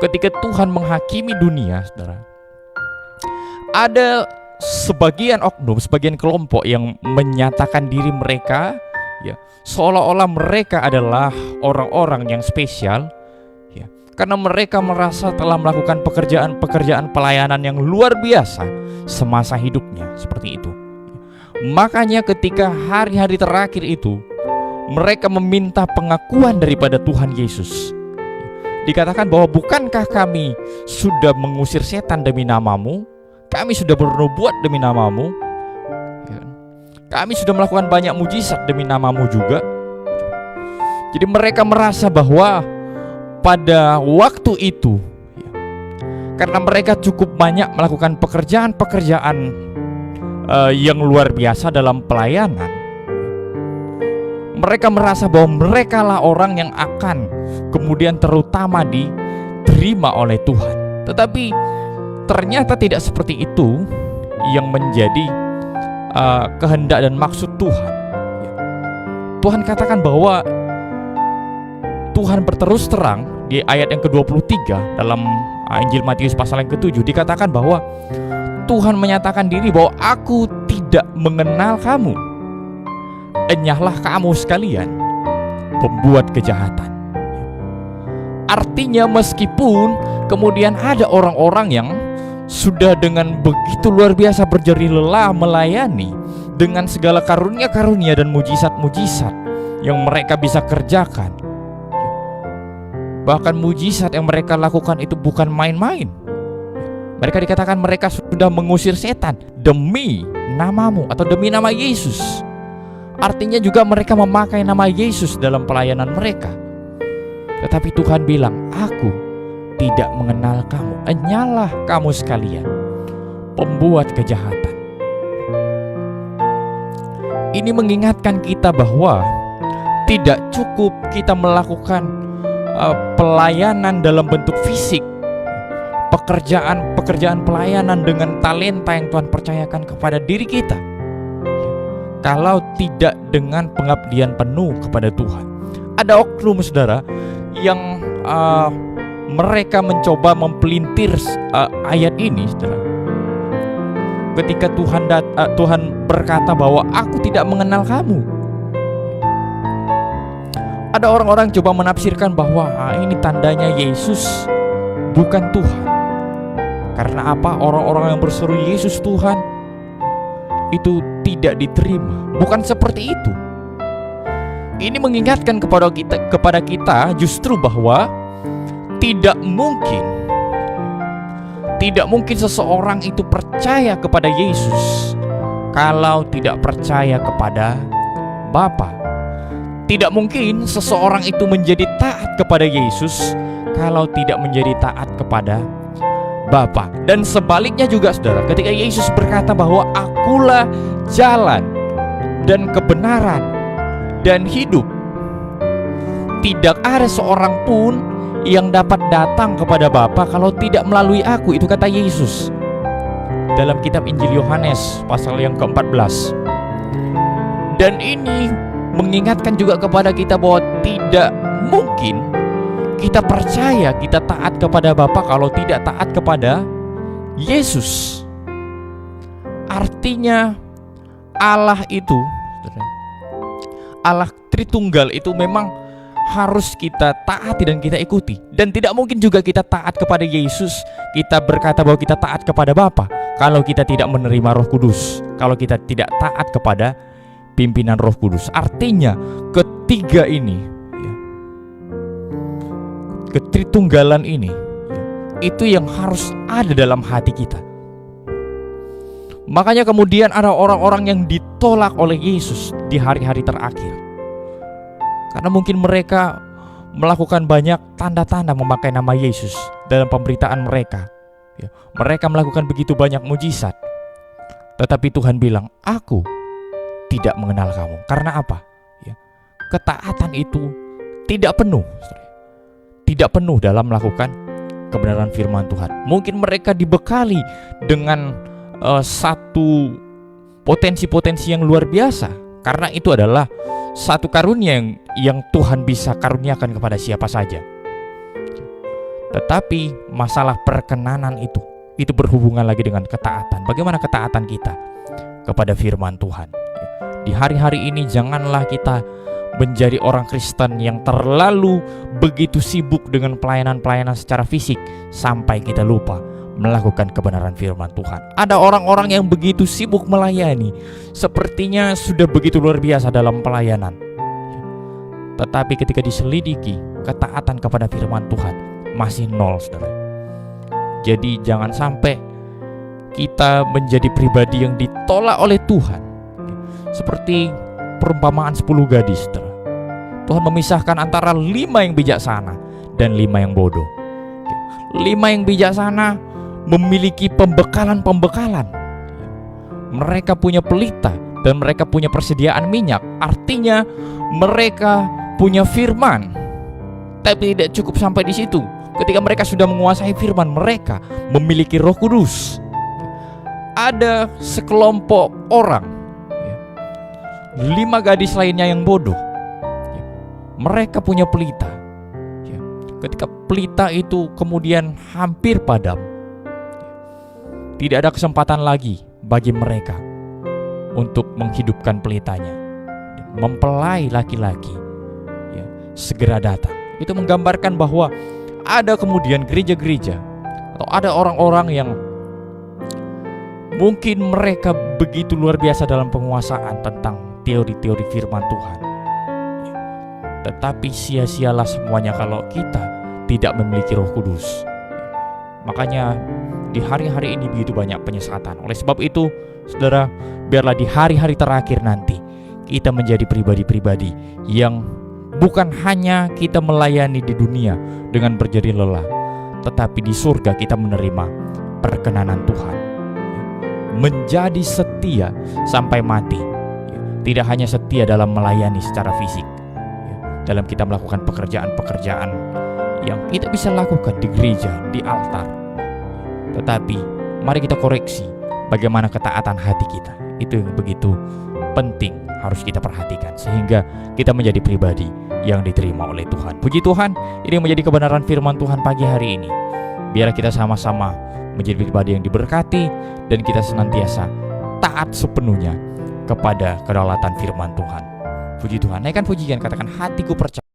ketika Tuhan menghakimi dunia, saudara, ada sebagian oknum, sebagian kelompok yang menyatakan diri mereka seolah-olah mereka adalah orang-orang yang spesial, karena mereka merasa telah melakukan pekerjaan-pekerjaan pelayanan yang luar biasa semasa hidupnya, seperti itu. Makanya ketika hari-hari terakhir itu, mereka meminta pengakuan daripada Tuhan Yesus. Dikatakan bahwa bukankah kami sudah mengusir setan demi namamu, kami sudah bernubuat demi namamu, kami sudah melakukan banyak mujizat demi namamu juga. Jadi mereka merasa bahwa pada waktu itu, karena mereka cukup banyak melakukan pekerjaan-pekerjaan yang luar biasa dalam pelayanan, mereka merasa bahwa mereka lah orang yang akan kemudian terutama diterima oleh Tuhan. Tetapi ternyata tidak seperti itu yang menjadi kehendak dan maksud Tuhan. Tuhan katakan bahwa Tuhan berterus terang di ayat yang ke-23 dalam Injil Matius pasal yang ke-7, dikatakan bahwa Tuhan menyatakan diri bahwa aku tidak mengenal kamu, enyahlah kamu sekalian pembuat kejahatan. Artinya meskipun kemudian ada orang-orang yang sudah dengan begitu luar biasa berjerih lelah melayani dengan segala karunia-karunia dan mujizat-mujizat yang mereka bisa kerjakan, bahkan mujizat yang mereka lakukan itu bukan main-main. Mereka dikatakan mereka sudah mengusir setan demi namamu atau demi nama Yesus. Artinya juga mereka memakai nama Yesus dalam pelayanan mereka. Tetapi Tuhan bilang, aku tidak mengenal kamu, enyahlah kamu sekalian pembuat kejahatan. Ini mengingatkan kita bahwa tidak cukup kita melakukan pelayanan dalam bentuk fisik, pekerjaan pelayanan dengan talenta yang Tuhan percayakan kepada diri kita, kalau tidak dengan pengabdian penuh kepada Tuhan. Ada oknum, saudara, yang mereka mencoba mempelintir ayat ini, saudara. Ketika Tuhan berkata bahwa aku tidak mengenal kamu, ada orang-orang coba menafsirkan bahwa ini tandanya Yesus bukan Tuhan. Karena apa? Orang-orang yang berseru Yesus Tuhan itu tidak diterima. Bukan seperti itu. Ini mengingatkan kepada kita justru bahwa tidak mungkin seseorang itu percaya kepada Yesus kalau tidak percaya kepada Bapa. Tidak mungkin seseorang itu menjadi taat kepada Yesus kalau tidak menjadi taat kepada Bapa. Dan sebaliknya juga, saudara, ketika Yesus berkata bahwa akulah jalan dan kebenaran dan hidup, tidak ada seorang pun yang dapat datang kepada Bapa kalau tidak melalui aku. Itu kata Yesus dalam kitab Injil Yohanes pasal yang ke-14. Dan ini mengingatkan juga kepada kita bahwa tidak mungkin kita percaya, kita taat kepada Bapa kalau tidak taat kepada Yesus. Artinya Allah itu, Allah Tritunggal itu memang harus kita taati dan kita ikuti. Dan tidak mungkin juga kita taat kepada Yesus, kita berkata bahwa kita taat kepada Bapa kalau kita tidak menerima Roh Kudus, kalau kita tidak taat kepada pimpinan Roh Kudus. Artinya ketiga ini, ketritunggalan ini, itu yang harus ada dalam hati kita. Makanya kemudian ada orang-orang yang ditolak oleh Yesus di hari-hari terakhir, karena mungkin mereka melakukan banyak tanda-tanda memakai nama Yesus dalam pemberitaan mereka. Mereka melakukan begitu banyak mujizat, tetapi Tuhan bilang, aku tidak mengenal kamu. Karena apa? Ketaatan itu tidak penuh, tidak penuh dalam melakukan kebenaran firman Tuhan. Mungkin mereka dibekali dengan satu potensi-potensi yang luar biasa, karena itu adalah satu karunia yang Tuhan bisa karuniakan kepada siapa saja. Tetapi masalah perkenanan itu berhubungan lagi dengan ketaatan. Bagaimana ketaatan kita kepada firman Tuhan? Di hari-hari ini janganlah kita menjadi orang Kristen yang terlalu begitu sibuk dengan pelayanan-pelayanan secara fisik sampai kita lupa melakukan kebenaran firman Tuhan. Ada orang-orang yang begitu sibuk melayani, sepertinya sudah begitu luar biasa dalam pelayanan, tetapi ketika diselidiki, ketaatan kepada firman Tuhan masih nol, saudara. Jadi jangan sampai kita menjadi pribadi yang ditolak oleh Tuhan. Seperti perumpamaan 10 gadis, saudara. Tuhan memisahkan antara 5 yang bijaksana dan 5 yang bodoh. 5 yang bijaksana memiliki pembekalan. Mereka punya pelita dan mereka punya persediaan minyak. Artinya mereka punya firman. Tapi tidak cukup sampai di situ. Ketika mereka sudah menguasai firman, mereka memiliki Roh Kudus. Ada sekelompok orang, 5 gadis lainnya yang bodoh. Mereka punya pelita. Ketika pelita itu kemudian hampir padam, tidak ada kesempatan lagi bagi mereka untuk menghidupkan pelitanya. Mempelai laki-laki segera datang. Itu menggambarkan bahwa ada kemudian gereja-gereja atau ada orang-orang yang mungkin mereka begitu luar biasa dalam penguasaan tentang teori-teori firman Tuhan, tetapi sia-sialah semuanya kalau kita tidak memiliki Roh Kudus. Makanya di hari-hari ini begitu banyak penyesatan. Oleh sebab itu, saudara, biarlah di hari-hari terakhir nanti kita menjadi pribadi-pribadi yang bukan hanya kita melayani di dunia dengan berjeri lelah, tetapi di surga kita menerima perkenanan Tuhan, menjadi setia sampai mati. Tidak hanya setia dalam melayani secara fisik, dalam kita melakukan pekerjaan-pekerjaan yang kita bisa lakukan di gereja, di altar, tetapi mari kita koreksi bagaimana ketaatan hati kita. Itu yang begitu penting, harus kita perhatikan sehingga kita menjadi pribadi yang diterima oleh Tuhan. Puji Tuhan, ini menjadi kebenaran firman Tuhan pagi hari ini. Biar kita sama-sama menjadi pribadi yang diberkati dan kita senantiasa taat sepenuhnya kepada kedaulatan firman Tuhan. Puji Tuhan. Naikkan pujian, katakan hatiku percaya.